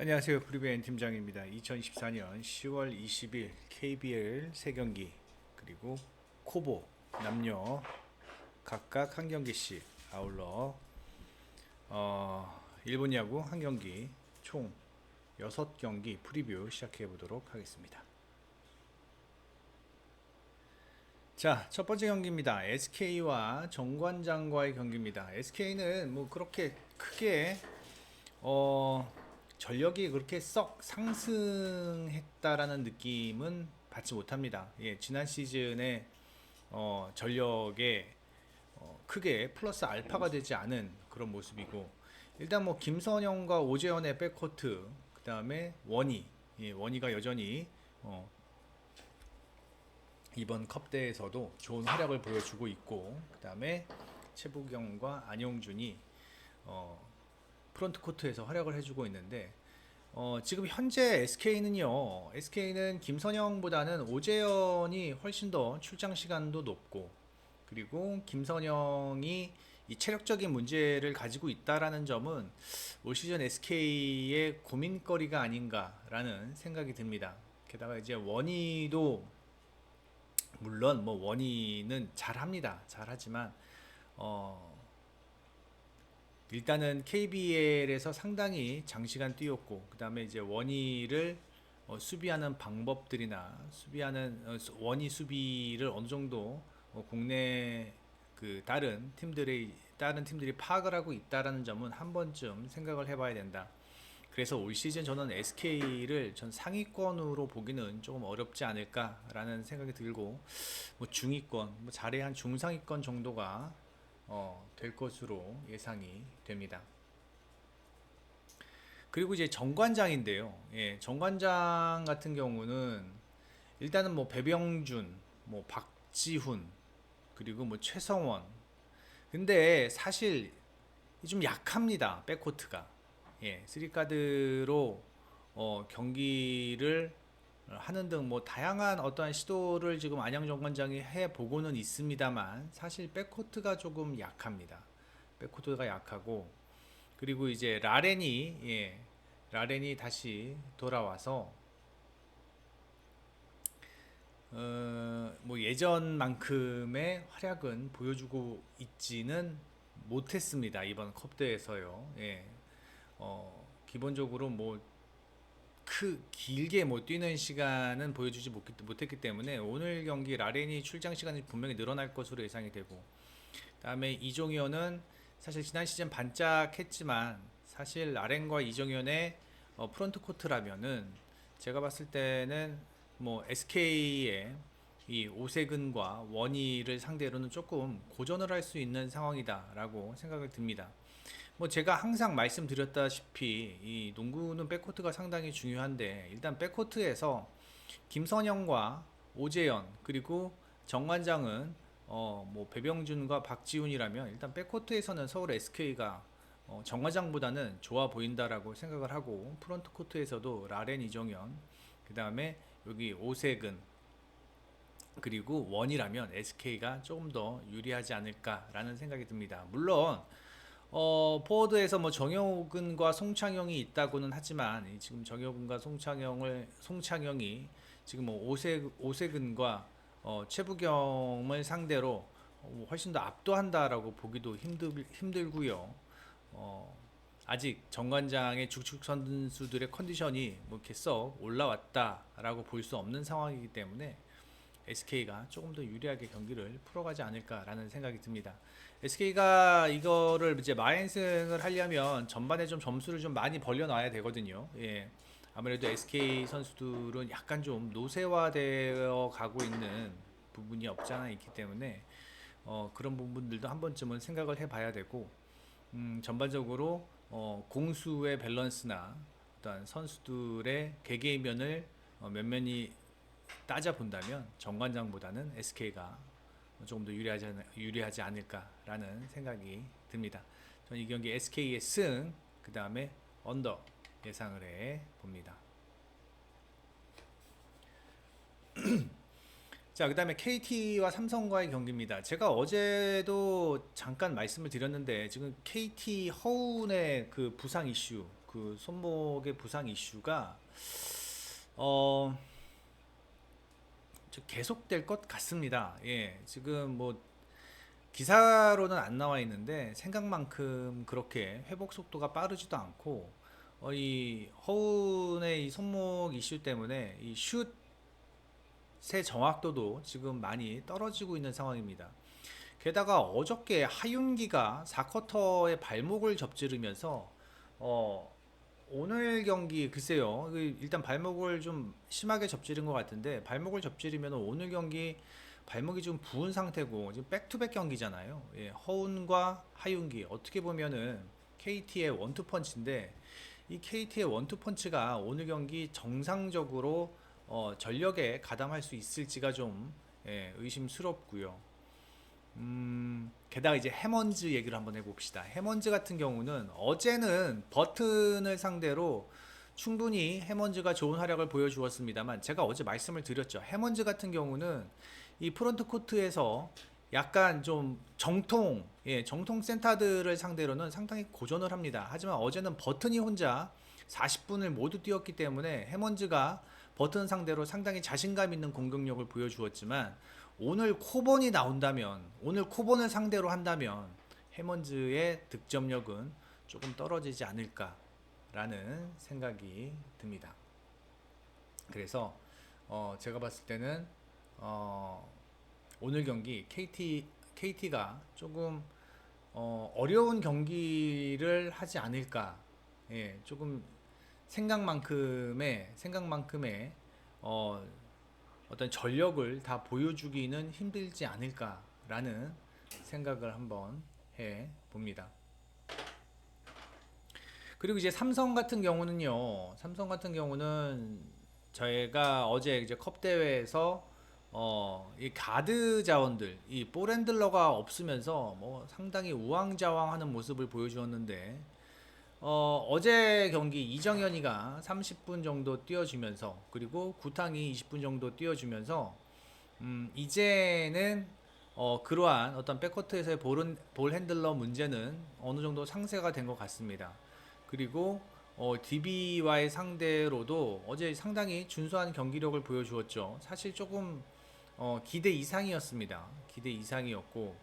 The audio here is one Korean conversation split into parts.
안녕하세요. 프리베인 팀장입니다. 2024년 10월 20일 KBL 3경기 그리고 코보 남녀 각각 한 경기씩 아울러 일본 야구 한 경기 총 6경기 프리뷰 시작해 보도록 하겠습니다. 자, 첫 번째 경기입니다. SK와 정관장과의 경기입니다. SK는 뭐 그렇게 크게 전력이 그렇게 썩 상승했다라는 느낌은 받지 못합니다. 예, 지난 시즌에 전력에 크게 플러스 알파가 되지 않은 그런 모습이고, 일단 뭐 김선영과 오재현의 백코트, 그 다음에 원희, 예, 원희가 여전히 이번 컵 대회에서도 좋은 활약을 보여주고 있고, 그 다음에 최부경과 안용준이 프론트 코트에서 활약을 해주고 있는데, 지금 현재 SK는 김선영보다는 오재현이 훨씬 더 출장 시간도 높고, 그리고 김선영이 이 체력적인 문제를 가지고 있다라는 점은 올 시즌 SK의 고민거리가 아닌가라는 생각이 듭니다. 게다가 이제 원희도 물론 뭐 원희는 잘합니다. 잘하지만 어 일단은 KBL에서 상당히 장시간 뛰었고, 그 다음에 이제 원희를 수비하는 방법들이나 원희 수비를 어느 정도 국내 그 다른 팀들이 파악을 하고 있다라는 점은 한 번쯤 생각을 해봐야 된다. 그래서 올 시즌 저는 SK를 전 상위권으로 보기는 조금 어렵지 않을까라는 생각이 들고, 뭐 중위권, 뭐 잘해 한 중상위권 정도가 될 것으로 예상이 됩니다. 그리고 이제 정관장인데요. 예, 정관장 같은 경우는 일단은 뭐 배병준, 뭐 박지훈, 그리고 뭐 최성원. 근데 사실 좀 약합니다. 백코트가. 예, 쓰리카드로 경기를 하는 등 뭐 다양한 어떠한 시도를 지금 안양 정관장이 해 보고는 있습니다만, 사실 백코트가 조금 약합니다. 백코트가 약하고, 그리고 이제 라렌이 다시 돌아와서 뭐 예전만큼의 활약은 보여주고 있지는 못했습니다. 이번 컵대에서요. 예. 기본적으로 뭐 길게 뭐 뛰는 시간은 보여주지 못했기 때문에 오늘 경기 라렌이 출장 시간이 분명히 늘어날 것으로 예상이 되고, 그다음에 이종현은 사실 지난 시즌 반짝했지만, 사실 라렌과 이종현의 프론트 코트라면은 제가 봤을 때는 뭐 SK의 이 오세근과 원희를 상대로는 조금 고전을 할 수 있는 상황이다라고 생각을 듭니다. 뭐 제가 항상 말씀드렸다시피 이 농구는 백코트가 상당히 중요한데, 일단 백코트에서 김선영과 오재현 그리고 정관장은 뭐 배병준과 박지훈이라면, 일단 백코트에서는 서울 SK가 정관장보다는 좋아 보인다라고 생각을 하고, 프론트 코트에서도 라렌 이종현, 그 다음에 여기 오세근 그리고 원이라면 SK가 조금 더 유리하지 않을까라는 생각이 듭니다. 물론 포워드에서 뭐 정효근과 송창영이 있다고는 하지만, 지금 정효근과 송창영이 지금 뭐 오세근과 최부경을 상대로 훨씬 더 압도한다라고 보기도 힘들고요. 아직 정관장의 주축 선수들의 컨디션이 뭐 이렇게 썩 올라왔다라고 볼 수 없는 상황이기 때문에 SK가 조금 더 유리하게 경기를 풀어가지 않을까라는 생각이 듭니다. SK가 이거를 이제 마인승을 하려면 전반에 좀 점수를 좀 많이 벌려놔야 되거든요. 예. 아무래도 SK 선수들은 약간 좀 노쇠화되어 가고 있는 부분이 없지 않아 있기 때문에 그런 부분들도 한 번쯤은 생각을 해봐야 되고, 전반적으로 공수의 밸런스나 어떤 선수들의 개개인 면을 면면히 따져 본다면 정관장보다는 SK가 조금 더 유리하지 않을까라는 생각이 듭니다. 저는 이 경기 SK의 승, 그 다음에 언더 예상을 해 봅니다. 자, 그 다음에 KT와 삼성과의 경기입니다. 제가 어제도 잠깐 말씀을 드렸는데, 지금 KT 허운의 그 부상 이슈, 그 손목의 부상 이슈가 어 계속될 것 같습니다. 예, 지금 뭐 기사로는 안 나와 있는데 생각만큼 그렇게 회복 속도가 빠르지도 않고 이 허운의 이 손목 이슈 때문에 이 슛의 정확도도 지금 많이 떨어지고 있는 상황입니다. 게다가 어저께 하윤기가 4쿼터에 발목을 접지르면서 어, 오늘 경기 글쎄요. 일단 발목을 좀 심하게 접지른 것 같은데 발목을 접지르면 오늘 경기 발목이 좀 부은 상태고 지금 백투백 경기잖아요. 예, 허운과 하윤기 어떻게 보면은 KT의 원투 펀치인데 이 KT의 원투 펀치가 오늘 경기 정상적으로 전력에 가담할 수 있을지가 좀 의심스럽고요. 게다가 이제 해먼즈 얘기를 한번 해봅시다. 해먼즈 같은 경우는 어제는 버튼을 상대로 충분히 해먼즈가 좋은 활약을 보여주었습니다만 제가 어제 말씀을 드렸죠. 해먼즈 같은 경우는 이 프론트 코트에서 약간 좀 정통 센터들을 상대로는 상당히 고전을 합니다. 하지만 어제는 버튼이 혼자 40분을 모두 뛰었기 때문에 해먼즈가 버튼 상대로 상당히 자신감 있는 공격력을 보여주었지만 오늘 코본이 나온다면 오늘 코본을 상대로 한다면 해먼즈의 득점력은 조금 떨어지지 않을까라는 생각이 듭니다. 그래서 제가 봤을 때는 오늘 경기 KT가 조금 어려운 경기를 하지 않을까. 예, 조금 생각만큼의 어떤 전력을 다 보여주기는 힘들지 않을까라는 생각을 한번 해 봅니다. 그리고 이제 삼성 같은 경우는요. 삼성 같은 경우는 저희가 어제 이제 컵 대회에서 이 가드 자원들, 이 볼핸들러가 없으면서 뭐 상당히 우왕좌왕하는 모습을 보여주었는데 어제 경기 이정현이가 30분 정도 뛰어주면서 그리고 구탕이 20분 정도 뛰어주면서 이제는 그러한 어떤 백코트에서의 볼 핸들러 문제는 어느 정도 상쇄가 된 것 같습니다. 그리고 DB와의 상대로도 어제 상당히 준수한 경기력을 보여주었죠. 사실 조금 기대 이상이었습니다. 기대 이상이었고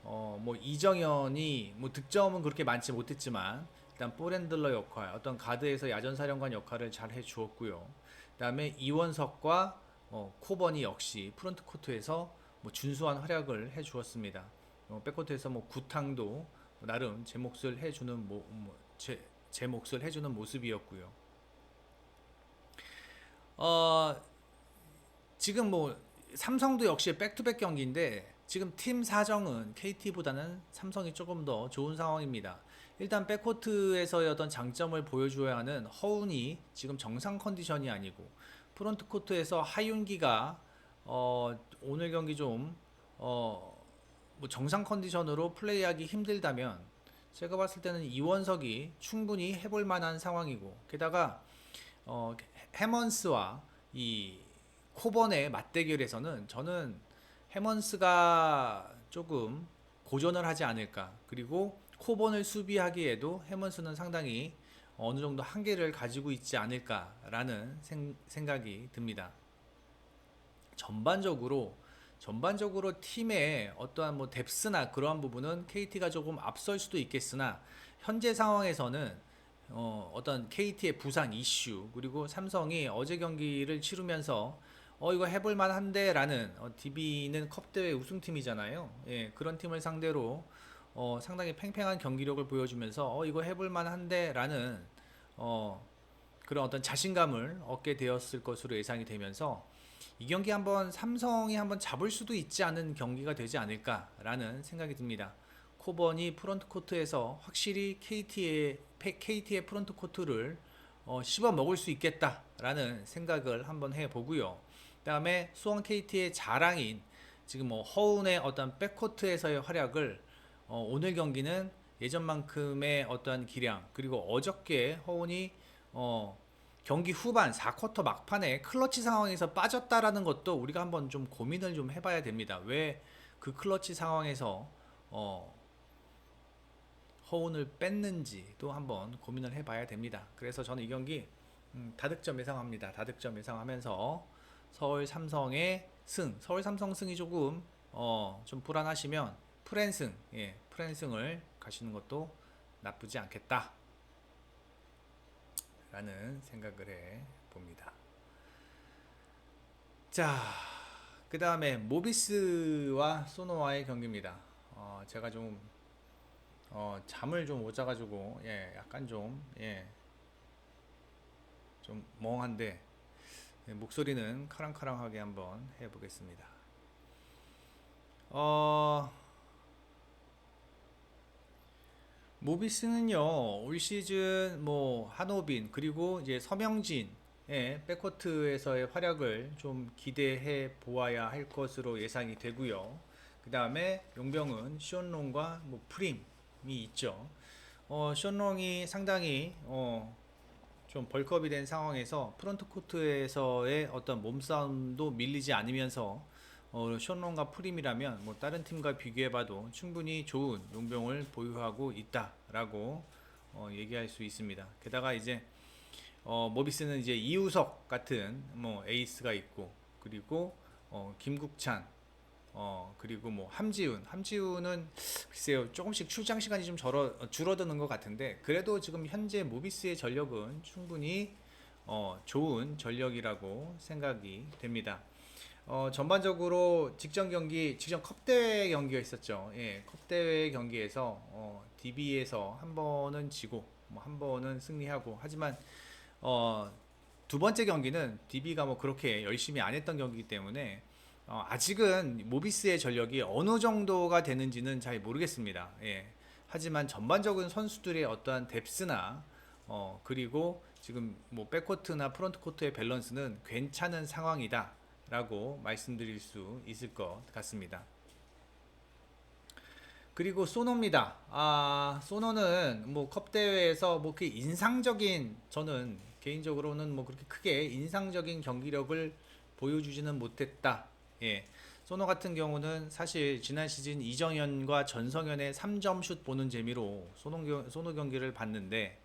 뭐 이정현이 뭐 득점은 그렇게 많지 못했지만 일단 볼핸들러 역할, 어떤 가드에서 야전사령관 역할을 잘 해주었고요. 그다음에 이원석과 코버니 역시 프론트 코트에서 뭐 준수한 활약을 해주었습니다. 백코트에서 뭐 구탕도 나름 제 몫을 해주는 제 몫을 해주는 모습이었고요. 지금 뭐 삼성도 역시 백투백 경기인데 지금 팀 사정은 KT보다는 삼성이 조금 더 좋은 상황입니다. 일단 백코트에서의 어떤 장점을 보여줘야 하는 허운이 지금 정상 컨디션이 아니고 프론트 코트에서 하윤기가 오늘 경기 좀 뭐 정상 컨디션으로 플레이하기 힘들다면 제가 봤을 때는 이원석이 충분히 해볼 만한 상황이고 게다가 해먼스와 이 코번의 맞대결에서는 저는 해먼스가 조금 고전을 하지 않을까. 그리고 코번을 수비하기에도 해먼스는 상당히 어느 정도 한계를 가지고 있지 않을까라는 생각이 듭니다. 전반적으로 팀의 어떠한 뭐 뎁스나 그러한 부분은 KT가 조금 앞설 수도 있겠으나 현재 상황에서는 어떤 KT의 부상 이슈 그리고 삼성이 어제 경기를 치르면서 이거 해볼 만한데 라는 DB는 컵대회 우승팀이잖아요. 예, 그런 팀을 상대로 상당히 팽팽한 경기력을 보여주면서 이거 해볼 만한데 라는 그런 어떤 자신감을 얻게 되었을 것으로 예상이 되면서 이 경기 한번 삼성이 한번 잡을 수도 있지 않은 경기가 되지 않을까라는 생각이 듭니다. 코번이 프론트 코트에서 확실히 KT의 프론트 코트를 씹어 먹을 수 있겠다라는 생각을 한번 해보고요. 그 다음에 수원 KT의 자랑인 지금 뭐 허운의 어떤 백코트에서의 활약을 오늘 경기는 예전만큼의 어떤 기량 그리고 어저께 허운이 경기 후반 4쿼터 막판에 클러치 상황에서 빠졌다라는 것도 우리가 한번 좀 고민을 좀 해봐야 됩니다. 왜 그 클러치 상황에서 서운을 뺐는지도 한번 고민을 해봐야 됩니다. 그래서 저는 이 경기 다득점 예상합니다. 다득점 예상하면서 서울 삼성의 승, 서울 삼성 승이 조금 좀 불안하시면 프랜승, 예, 프랜승을 가시는 것도 나쁘지 않겠다 라는 생각을 해 봅니다. 자, 그 다음에 모비스와 소노와의 경기입니다. 제가 좀 잠을 좀 못 자가지고 예, 약간 좀 멍한데 예, 목소리는 카랑카랑하게 한번 해보겠습니다. 모비스는요 올 시즌 뭐 한호빈 그리고 이제 서명진의 백코트에서의 활약을 좀 기대해 보아야 할 것으로 예상이 되고요. 그 다음에 용병은 쇼롱과 뭐 프림이 있죠. 쇼롱이 상당히 좀 벌크업이 된 상황에서 프론트 코트에서의 어떤 몸싸움도 밀리지 않으면서 션론과 프림이라면 뭐 다른 팀과 비교해봐도 충분히 좋은 용병을 보유하고 있다라고 얘기할 수 있습니다. 게다가 이제 모비스는 이제 이우석 같은 뭐 에이스가 있고 그리고 김국찬 그리고 뭐 함지훈은 글쎄요 조금씩 출장 시간이 좀 줄어드는 것 같은데 그래도 지금 현재 모비스의 전력은 충분히 좋은 전력이라고 생각이 됩니다. 전반적으로 직전 컵대회 경기가 있었죠. 예, 컵대회 경기에서 DB에서 한 번은 지고 뭐 한 번은 승리하고 하지만 두 번째 경기는 DB가 뭐 그렇게 열심히 안 했던 경기이기 때문에 아직은 모비스의 전력이 어느 정도가 되는지는 잘 모르겠습니다. 예. 하지만 전반적인 선수들의 어떠한 뎁스나 그리고 지금 뭐 백코트나 프론트 코트의 밸런스는 괜찮은 상황이다 라고 말씀드릴 수 있을 것 같습니다. 그리고 소노입니다. 소노는 뭐 컵대회에서 뭐 그 인상적인 저는 개인적으로는 뭐 그렇게 크게 인상적인 경기력을 보여주지는 못했다. 예. 소노 같은 경우는 사실 지난 시즌 이정현과 전성현의 3점 슛 보는 재미로 소노 경기를 봤는데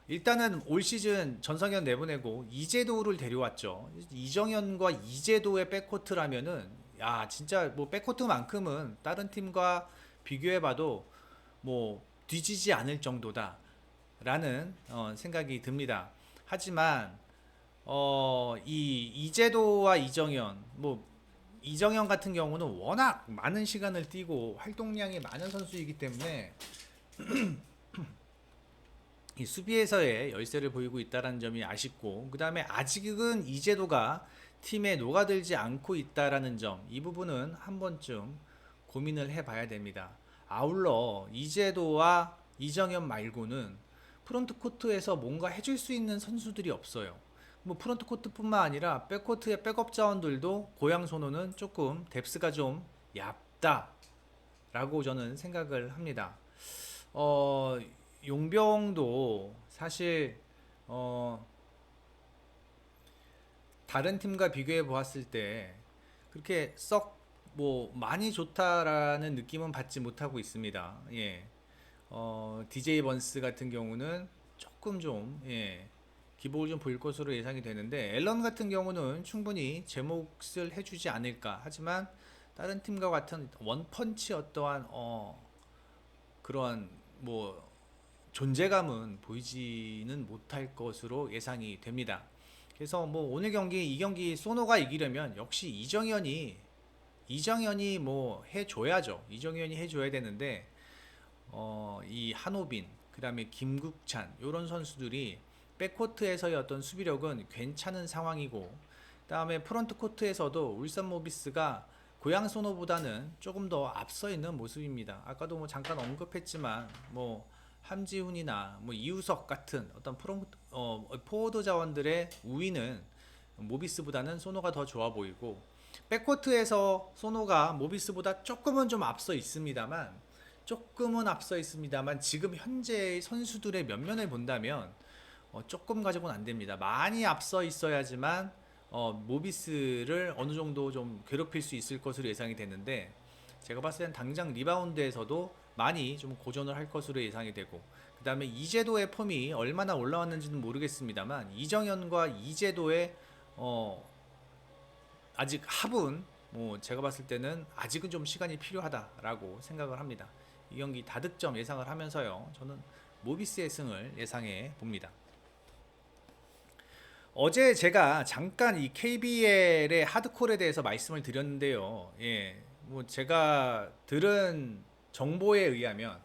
일단은 올 시즌 전성현 내보내고 이재도를 데려왔죠. 이정현과 이재도의 백코트라면은 야 진짜 뭐 백코트만큼은 다른 팀과 비교해봐도 뭐 뒤지지 않을 정도다 라는 생각이 듭니다. 하지만 이 이재도와 이정현 뭐 이정현 같은 경우는 워낙 많은 시간을 뛰고 활동량이 많은 선수이기 때문에 이 수비에서의 열세를 보이고 있다는 점이 아쉽고 그 다음에 아직은 이재도가 팀에 녹아들지 않고 있다라는 점 이 부분은 한 번쯤 고민을 해봐야 됩니다. 아울러 이재도와 이정현 말고는 프론트 코트에서 뭔가 해줄 수 있는 선수들이 없어요. 뭐 프론트 코트뿐만 아니라 백코트의 백업 자원들도 고양 소노는 조금 뎁스가 좀 얇다라고 저는 생각을 합니다. 용병도 사실 다른 팀과 비교해 보았을 때 그렇게 썩 뭐 많이 좋다라는 느낌은 받지 못하고 있습니다. 예. DJ 번스 같은 경우는 조금 좀 기복을 좀 보일 것으로 예상이 되는데 앨런 같은 경우는 충분히 제 몫을 해주지 않을까. 하지만 다른 팀과 같은 원펀치 어떠한 그러한 뭐 존재감은 보이지는 못할 것으로 예상이 됩니다. 그래서 뭐 오늘 이 경기 소노가 이기려면 역시 이정현이 뭐 해줘야죠. 이정현이 해줘야 되는데 이 한호빈 그 다음에 김국찬 이런 선수들이 백코트에서의 어떤 수비력은 괜찮은 상황이고 그 다음에 프론트 코트에서도 울산 모비스가 고양 소노보다는 조금 더 앞서 있는 모습입니다. 아까도 뭐 잠깐 언급했지만 뭐 함지훈이나 뭐 이우석 같은 어떤 포워드 자원들의 우위는 모비스보다는 소노가 더 좋아 보이고 백코트에서 소노가 모비스보다 조금은 앞서 있습니다만 지금 현재의 선수들의 면면을 본다면 조금 가지고는 안 됩니다. 많이 앞서 있어야지만 모비스를 어느 정도 좀 괴롭힐 수 있을 것으로 예상이 되는데 제가 봤을 땐 당장 리바운드에서도 많이 좀 고전을 할 것으로 예상이 되고, 그 다음에 이재도의 폼이 얼마나 올라왔는지는 모르겠습니다만 이정현과 이재도의 아직 합은 뭐 제가 봤을 때는 아직은 좀 시간이 필요하다라고 생각을 합니다. 이 경기 다득점 예상을 하면서요, 저는 모비스의 승을 예상해 봅니다. 어제 제가 잠깐 이 KBL의 하드콜에 대해서 말씀을 드렸는데요. 예, 뭐 제가 들은 정보에 의하면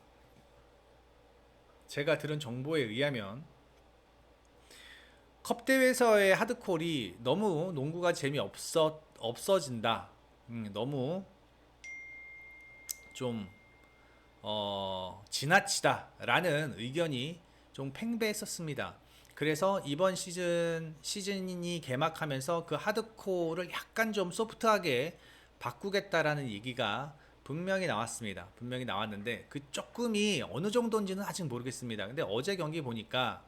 컵 대회에서의 하드콜이 너무 농구가 없어진다. 너무 좀 지나치다라는 의견이 좀 팽배했었습니다. 그래서 이번 시즌이 개막하면서 그 하드코어를 약간 좀 소프트하게 바꾸겠다라는 얘기가 분명히 나왔습니다. 분명히 나왔는데 그 조금이 어느 정도인지는 아직 모르겠습니다. 근데 어제 경기 보니까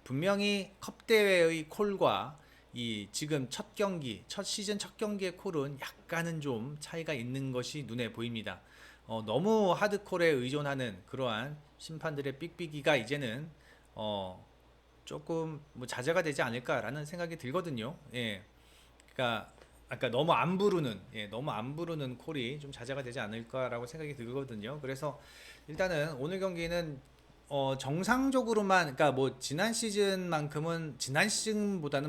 분명히 컵 대회의 콜과 이 지금 첫 시즌 첫 경기의 콜은 약간은 좀 차이가 있는 것이 눈에 보입니다. 너무 하드콜에 의존하는 그러한 심판들의 삑삑이가 이제는 조금 뭐 자제가 되지 않을까라는 생각이 들거든요. 예, 그러니까 아까 너무 안 부르는 콜이 좀 자제가 되지 않을까라고 생각이 들거든요. 그래서 일단은 오늘 경기는 정상적으로만, 그러니까 뭐 지난 시즌보다는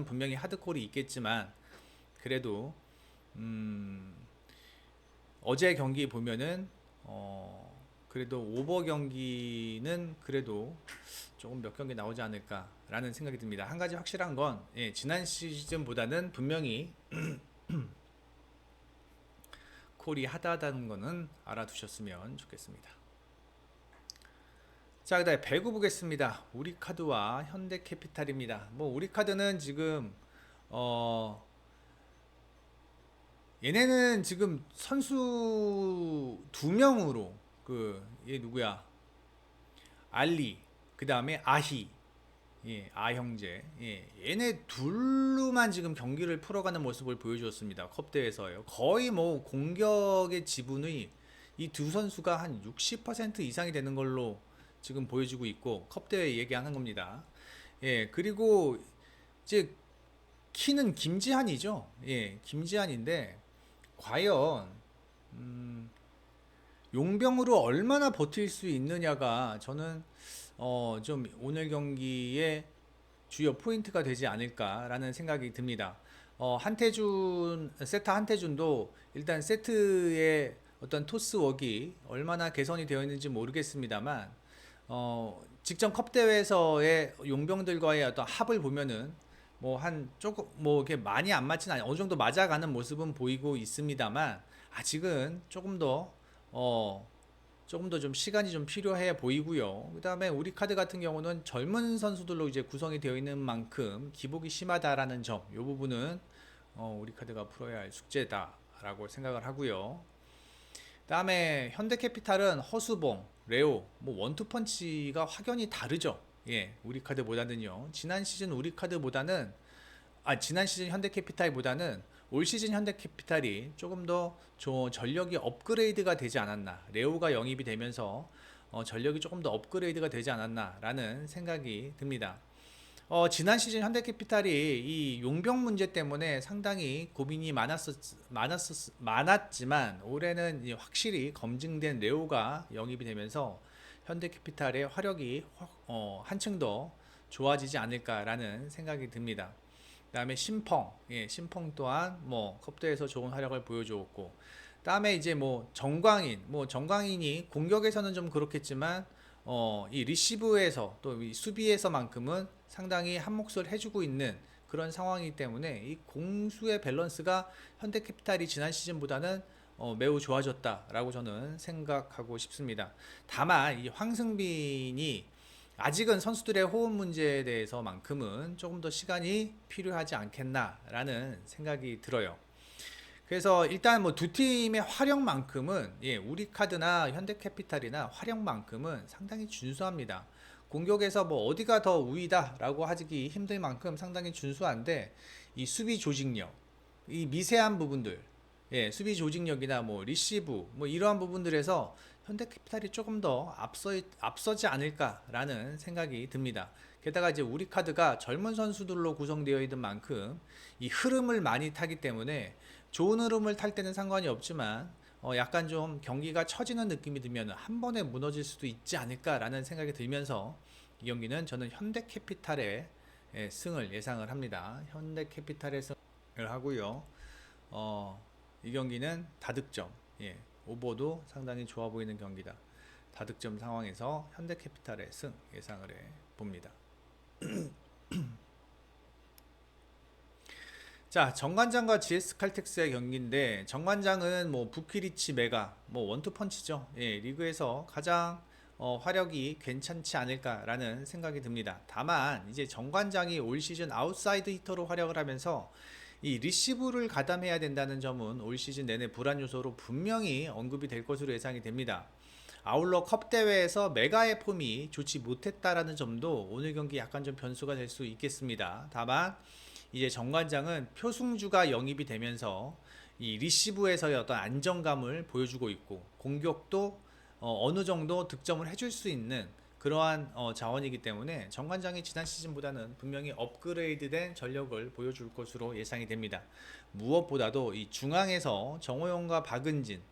분명히 하드콜이 있겠지만 그래도 어제 경기 보면은 그래도 오버 경기는 그래도 조금 몇 경기 나오지 않을까라는 생각이 듭니다. 한 가지 확실한 건 지난 시즌보다는 분명히 콜이 하다하다는 거는 알아두셨으면 좋겠습니다. 자, 그다음에 배구 보겠습니다. 우리카드와 현대캐피탈입니다. 뭐 우리카드는 지금 얘네는 지금 선수 2명으로 얘 누구야? 알리, 그 다음에 아희, 아형제, 얘네 둘로만 지금 경기를 풀어가는 모습을 보여주었습니다. 컵 대회에서요. 거의 뭐 공격의 지분의 이 두 선수가 한 60% 이상이 되는 걸로 지금 보여주고 있고, 컵 대회 얘기하는 겁니다. 그리고 이제 키는 김지한이죠. 김지한인데 과연 용병으로 얼마나 버틸 수 있느냐가 저는 좀 오늘 경기의 주요 포인트가 되지 않을까라는 생각이 듭니다. 세타 한태준도 일단 세트의 어떤 토스웍이 얼마나 개선이 되어 있는지 모르겠습니다만 직전 컵 대회에서의 용병들과의 어떤 합을 보면은 뭐 한 조금 뭐 이렇게 많이 안 맞지는 않아요. 어느 정도 맞아가는 모습은 보이고 있습니다만 아직은 조금 더 좀 시간이 좀 필요해 보이고요. 그 다음에 우리 카드 같은 경우는 젊은 선수들로 이제 구성이 되어 있는 만큼 기복이 심하다라는 점, 이 부분은 우리 카드가 풀어야 할 숙제다라고 생각을 하고요. 그 다음에 현대캐피탈은 허수봉, 레오, 뭐 원투펀치가 확연히 다르죠. 우리 카드보다는요. 지난 시즌 현대캐피탈보다는 올 시즌 현대캐피탈이 조금 더 전력이 업그레이드가 되지 않았나, 레오가 영입이 되면서 전력이 조금 더 업그레이드가 되지 않았나라는 생각이 듭니다. 지난 시즌 현대캐피탈이 이 용병 문제 때문에 상당히 고민이 많았지만 올해는 확실히 검증된 레오가 영입이 되면서 현대캐피탈의 화력이 한층 더 좋아지지 않을까라는 생각이 듭니다. 그 다음에 심펑 또한 뭐 컵대에서 좋은 활약을 보여주었고, 다음에 이제 뭐 정광인이 공격에서는 좀 그렇겠지만 이 리시브에서 또 이 수비에서만큼은 상당히 한 몫을 해주고 있는 그런 상황이기 때문에 이 공수의 밸런스가 현대캐피탈이 지난 시즌보다는 매우 좋아졌다라고 저는 생각하고 싶습니다. 다만 이 황승빈이 아직은 선수들의 호흡 문제에 대해서만큼은 조금 더 시간이 필요하지 않겠나라는 생각이 들어요. 그래서 일단 뭐 두 팀의 활용만큼은 우리 카드나 현대캐피탈이나 활용만큼은 상당히 준수합니다. 공격에서 뭐 어디가 더 우위다라고 하기 힘들 만큼 상당히 준수한데 이 수비 조직력, 이 미세한 부분들, 수비 조직력이나 뭐 리시브 뭐 이러한 부분들에서 현대캐피탈이 조금 더 앞서지 않을까라는 생각이 듭니다. 게다가 이제 우리카드가 젊은 선수들로 구성되어 있는 만큼 이 흐름을 많이 타기 때문에 좋은 흐름을 탈 때는 상관이 없지만 약간 좀 경기가 처지는 느낌이 들면 한 번에 무너질 수도 있지 않을까라는 생각이 들면서 이 경기는 저는 현대캐피탈의 승을 예상을 합니다. 현대캐피탈의 승을 하고요. 이 경기는 다득점, 오버도 상당히 좋아 보이는 경기다. 다득점 상황에서 현대캐피탈의 승 예상을 해 봅니다. 자, 정관장과 GS칼텍스의 경기인데 정관장은 뭐 부키리치 메가 뭐 원투펀치죠. 리그에서 가장 화력이 괜찮지 않을까라는 생각이 듭니다. 다만 이제 정관장이 올 시즌 아웃사이드 히터로 활약을 하면서 이 리시브를 가담해야 된다는 점은 올 시즌 내내 불안 요소로 분명히 언급이 될 것으로 예상이 됩니다. 아울러 컵 대회에서 메가의 폼이 좋지 못했다라는 점도 오늘 경기 약간 좀 변수가 될 수 있겠습니다. 다만 이제 정관장은 표승주가 영입이 되면서 이 리시브에서의 어떤 안정감을 보여주고 있고 공격도 어느 정도 득점을 해줄 수 있는 그러한 자원이기 때문에 정관장이 지난 시즌보다는 분명히 업그레이드된 전력을 보여줄 것으로 예상이 됩니다. 무엇보다도 이 중앙에서 정호영과 박은진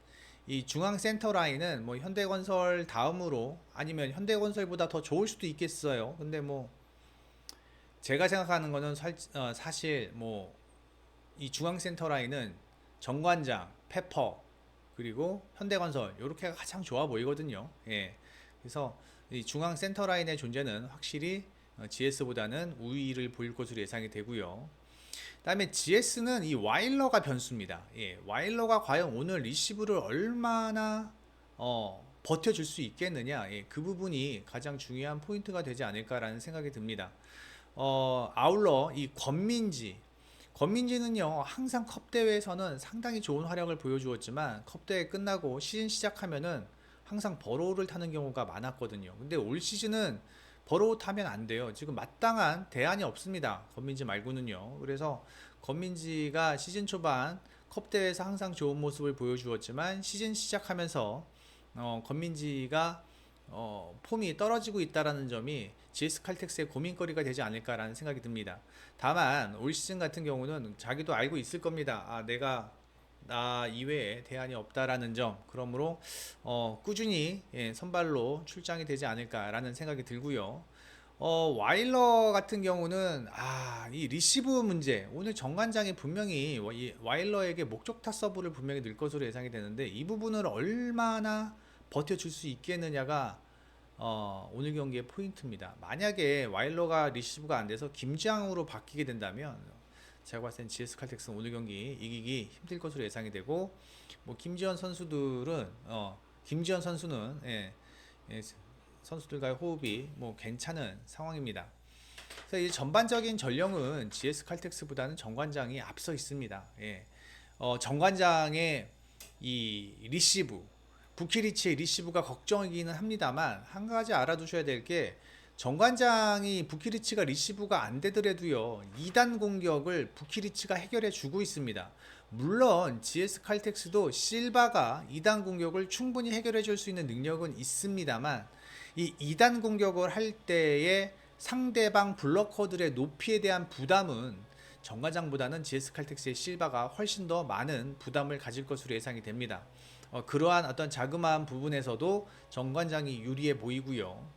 이 중앙 센터 라인은 뭐 현대건설 다음으로 아니면 현대건설보다 더 좋을 수도 있겠어요. 근데 뭐 제가 생각하는 거는 사실 뭐 이 중앙 센터 라인은 정관장, 페퍼 그리고 현대건설 이렇게가 가장 좋아 보이거든요. 그래서 이 중앙 센터 라인의 존재는 확실히 GS보다는 우위를 보일 것으로 예상이 되고요. 그다음에 GS는 이 와일러가 변수입니다. 와일러가 과연 오늘 리시브를 얼마나 버텨줄 수 있겠느냐, 그 부분이 가장 중요한 포인트가 되지 않을까라는 생각이 듭니다. 아울러 이 권민지는요 항상 컵 대회에서는 상당히 좋은 활약을 보여주었지만 컵 대회 끝나고 시즌 시작하면은 항상 버로우를 타는 경우가 많았거든요. 근데 올 시즌은 버로우 타면 안 돼요. 지금 마땅한 대안이 없습니다. 권민지 말고는요. 그래서 권민지가 시즌 초반 컵 대회에서 항상 좋은 모습을 보여주었지만 시즌 시작하면서 권민지가 폼이 떨어지고 있다라는 점이 GS 칼텍스의 고민거리가 되지 않을까라는 생각이 듭니다. 다만 올 시즌 같은 경우는 자기도 알고 있을 겁니다. 내가 나 이외에 대안이 없다라는 점. 그러므로 꾸준히 선발로 출장이 되지 않을까라는 생각이 들고요. 와일러 같은 경우는 이 리시브 문제 오늘 정관장이 분명히 와일러에게 목적타 서브를 분명히 넣을 것으로 예상이 되는데 이 부분을 얼마나 버텨줄 수 있겠느냐가 오늘 경기의 포인트입니다. 만약에 와일러가 리시브가 안 돼서 김지향으로 바뀌게 된다면 제가 봤을 땐 GS 칼텍스는 오늘 경기 이기기 힘들 것으로 예상이 되고 뭐 김지현 선수는 선수들과의 호흡이 뭐 괜찮은 상황입니다. 그래서 이 전반적인 전령은 GS 칼텍스보다는 정관장이 앞서 있습니다. 정관장의 이 리시브 부키리치의 리시브가 걱정이기는 합니다만 한 가지 알아두셔야 될 게 정관장이 부키리치가 리시브가 안 되더라도요 2단 공격을 부키리치가 해결해 주고 있습니다. 물론 GS 칼텍스도 실바가 2단 공격을 충분히 해결해 줄 수 있는 능력은 있습니다만 이 2단 공격을 할 때의 상대방 블러커들의 높이에 대한 부담은 정관장보다는 GS 칼텍스의 실바가 훨씬 더 많은 부담을 가질 것으로 예상이 됩니다. 그러한 어떤 자그마한 부분에서도 정관장이 유리해 보이고요.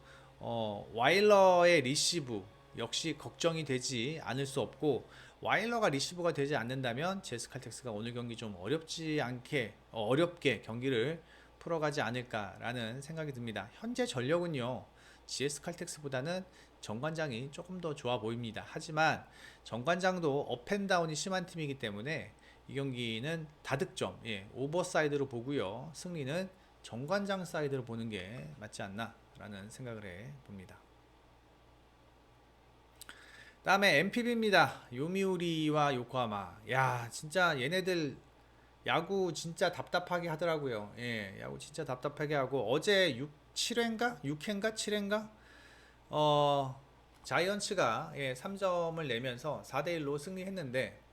와일러의 리시브 역시 걱정이 되지 않을 수 없고 와일러가 리시브가 되지 않는다면 GS 칼텍스가 오늘 경기 좀 어렵게 경기를 풀어가지 않을까라는 생각이 듭니다. 현재 전력은요 GS 칼텍스보다는 정관장이 조금 더 좋아 보입니다. 하지만 정관장도 업앤다운이 심한 팀이기 때문에 이 경기는 다득점, 오버사이드로 보고요. 승리는 정관장 사이드로 보는 게 맞지 않나라는 생각을 해 봅니다. 다음에 MPB입니다. 요미우리와 요코하마. 야, 진짜 얘네들 야구 진짜 답답하게 하더라고요. 야구 진짜 답답하게 하고 어제 7회인가? 6회인가? 7회인가? 자이언츠가 3점을 내면서 4대1로 승리했는데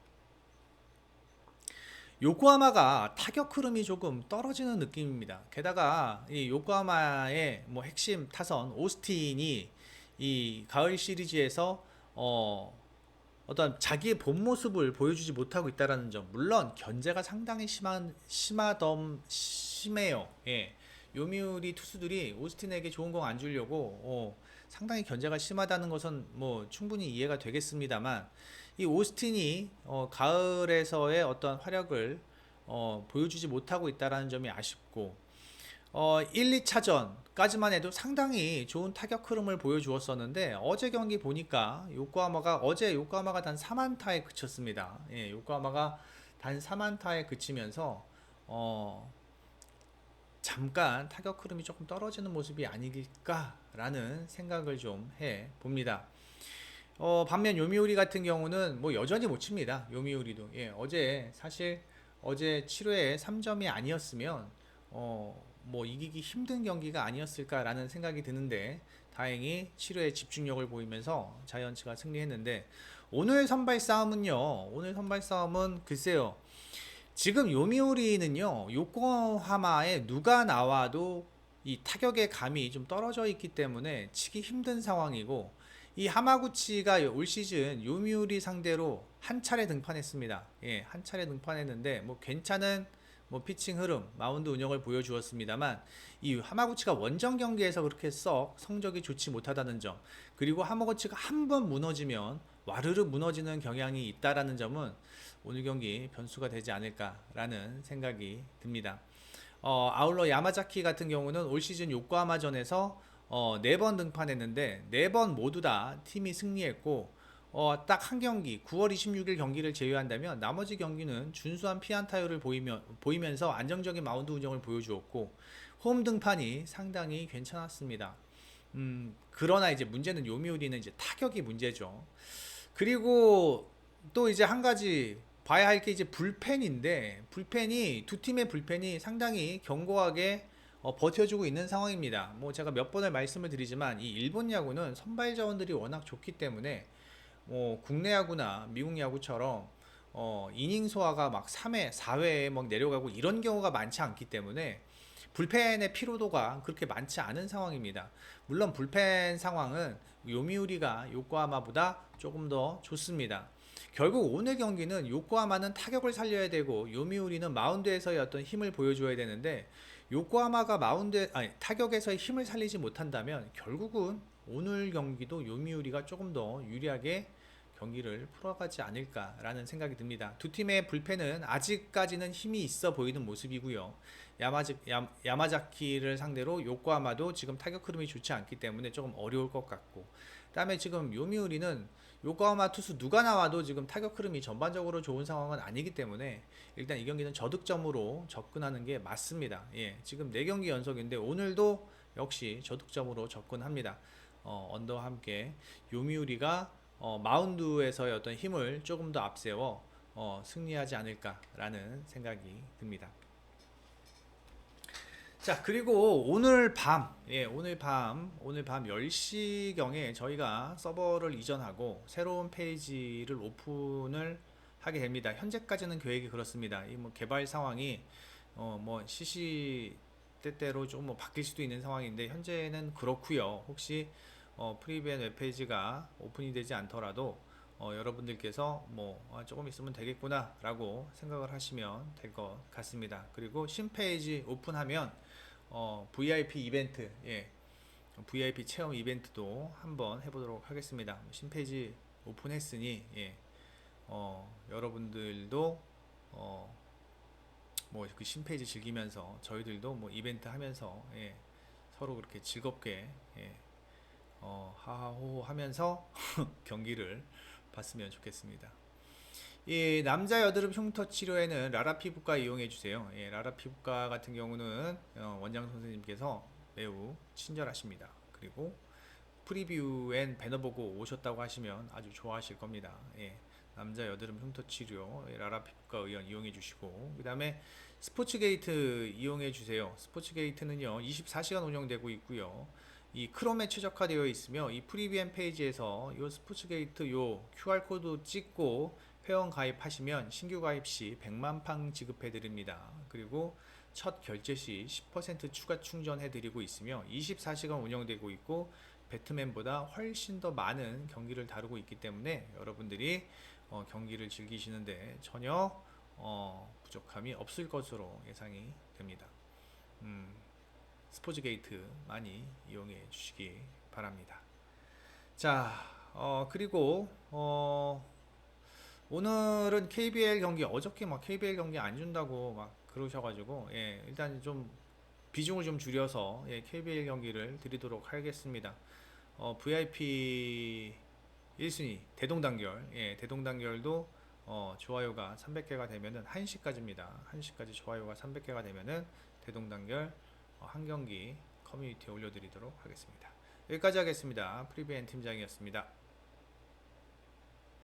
요코하마가 타격 흐름이 조금 떨어지는 느낌입니다. 게다가 이 요코하마의 뭐 핵심 타선 오스틴이 이 가을 시리즈에서 어떤 자기의 본 모습을 보여주지 못하고 있다라는 점. 물론 견제가 상당히 심해요. 예. 요미우리 투수들이 오스틴에게 좋은 공 안 주려고 상당히 견제가 심하다는 것은 뭐 충분히 이해가 되겠습니다만, 이 오스틴이 가을에서의 어떤 활약을 보여주지 못하고 있다라는 점이 아쉽고, 1, 2차전까지만 해도 상당히 좋은 타격 흐름을 보여주었었는데, 어제 경기 보니까 어제 요코하마가 단 4안타에 그쳤습니다. 예, 요코하마가 단 4안타에 그치면서 잠깐 타격 흐름이 조금 떨어지는 모습이 아닐까라는 생각을 좀 해 봅니다. 반면 요미우리 같은 경우는 뭐 여전히 못 칩니다. 요미우리도. 예, 어제 7회에 3점이 아니었으면 뭐 이기기 힘든 경기가 아니었을까라는 생각이 드는데, 다행히 7회에 집중력을 보이면서 자이언츠가 승리했는데, 오늘 선발 싸움은 글쎄요. 지금 요미우리는요, 요코하마에 누가 나와도 이 타격의 감이 좀 떨어져 있기 때문에 치기 힘든 상황이고, 이 하마구치가 올 시즌 요미우리 상대로 한 차례 등판했습니다. 예, 한 차례 등판했는데 뭐 괜찮은 뭐 피칭 흐름, 마운드 운영을 보여주었습니다만, 이 하마구치가 원정 경기에서 그렇게 썩 성적이 좋지 못하다는 점, 그리고 하마구치가 한 번 무너지면 와르르 무너지는 경향이 있다라는 점은 오늘 경기 변수가 되지 않을까라는 생각이 듭니다. 아울러 야마자키 같은 경우는 올 시즌 요코하마전에서 4번 등판했는데 4번 모두 다 팀이 승리했고, 딱 한 경기 9월 26일 경기를 제외한다면 나머지 경기는 준수한 피안타율을 보이면서 안정적인 마운드 운영을 보여주었고, 홈 등판이 상당히 괜찮았습니다. 그러나 이제 문제는 요미우리는 이제 타격이 문제죠. 그리고 또 이제 한 가지 봐야 할 게 이제 불펜인데, 두 팀의 불펜이 상당히 견고하게 버텨주고 있는 상황입니다. 뭐 제가 몇 번을 말씀을 드리지만, 이 일본 야구는 선발 자원들이 워낙 좋기 때문에 국내 야구나 미국 야구처럼 이닝 소화가 막 3회, 4회에 막 내려가고 이런 경우가 많지 않기 때문에 불펜의 피로도가 그렇게 많지 않은 상황입니다. 물론 불펜 상황은 요미우리가 요코하마보다 조금 더 좋습니다. 결국 오늘 경기는 요코하마는 타격을 살려야 되고 요미우리는 마운드에서의 어떤 힘을 보여줘야 되는데, 요코하마가 타격에서의 힘을 살리지 못한다면 결국은 오늘 경기도 요미우리가 조금 더 유리하게 경기를 풀어가지 않을까라는 생각이 듭니다. 두 팀의 불펜은 아직까지는 힘이 있어 보이는 모습이고요. 야마자키를 상대로 요코하마도 지금 타격 흐름이 좋지 않기 때문에 조금 어려울 것 같고, 그다음에 지금 요미우리는 요코하마 투수 누가 나와도 지금 타격 흐름이 전반적으로 좋은 상황은 아니기 때문에 일단 이 경기는 저득점으로 접근하는 게 맞습니다. 예, 지금 4경기 연속인데 오늘도 역시 저득점으로 접근합니다. 언더와 함께 요미우리가 마운드에서의 어떤 힘을 조금 더 앞세워 승리하지 않을까라는 생각이 듭니다. 자, 그리고 오늘 밤 10시경에 저희가 서버를 이전하고 새로운 페이지를 오픈을 하게 됩니다. 현재까지는 계획이 그렇습니다. 이 뭐 개발 상황이 뭐 시시때때로 좀 뭐 바뀔 수도 있는 상황인데 현재는 그렇고요. 혹시 프리뷰앤 웹페이지가 오픈이 되지 않더라도 여러분들께서 조금 있으면 되겠구나 라고 생각을 하시면 될 것 같습니다. 그리고 신페이지 오픈하면 VIP 이벤트, VIP 체험 이벤트도 한번 해보도록 하겠습니다. 신페이지 오픈했으니 여러분들도 그 신페이지 즐기면서 저희들도 이벤트 하면서 서로 그렇게 즐겁게 하하호호 하면서 경기를 봤으면 좋겠습니다. 이 남자 여드름 흉터 치료에는 라라 피부과 이용해 주세요. 라라 피부과 같은 경우는 원장 선생님께서 매우 친절하십니다. 그리고 프리뷰엔 배너 보고 오셨다고 하시면 아주 좋아하실 겁니다. 남자 여드름 흉터 치료 라라 피부과 의원 이용해 주시고, 그 다음에 스포츠게이트 이용해 주세요. 스포츠게이트는요 24시간 운영되고 있고요. 이 크롬에 최적화되어 있으며 이 프리뷰엔 페이지에서 이 스포츠게이트 요 QR코드 찍고 회원 가입하시면 신규 가입 시 100만 팡 지급해 드립니다. 그리고 첫 결제 시 10% 추가 충전해 드리고 있으며 24시간 운영되고 있고 배트맨보다 훨씬 더 많은 경기를 다루고 있기 때문에 여러분들이 경기를 즐기시는데 전혀 부족함이 없을 것으로 예상이 됩니다. 스포츠 게이트 많이 이용해 주시기 바랍니다. 자, 그리고 오늘은 KBL 경기, 어저께 막 KBL 경기 안 준다고 막 그러셔가지고, 예, 일단 좀 비중을 좀 줄여서, 예, KBL 경기를 드리도록 하겠습니다. VIP 1순위 대동단결, 예, 대동단결도 좋아요가 300개가 되면은 1시까지입니다. 1시까지 좋아요가 300개가 되면은 대동단결 한 경기 커뮤니티에 올려드리도록 하겠습니다. 여기까지 하겠습니다. 프리비엔 팀장이었습니다.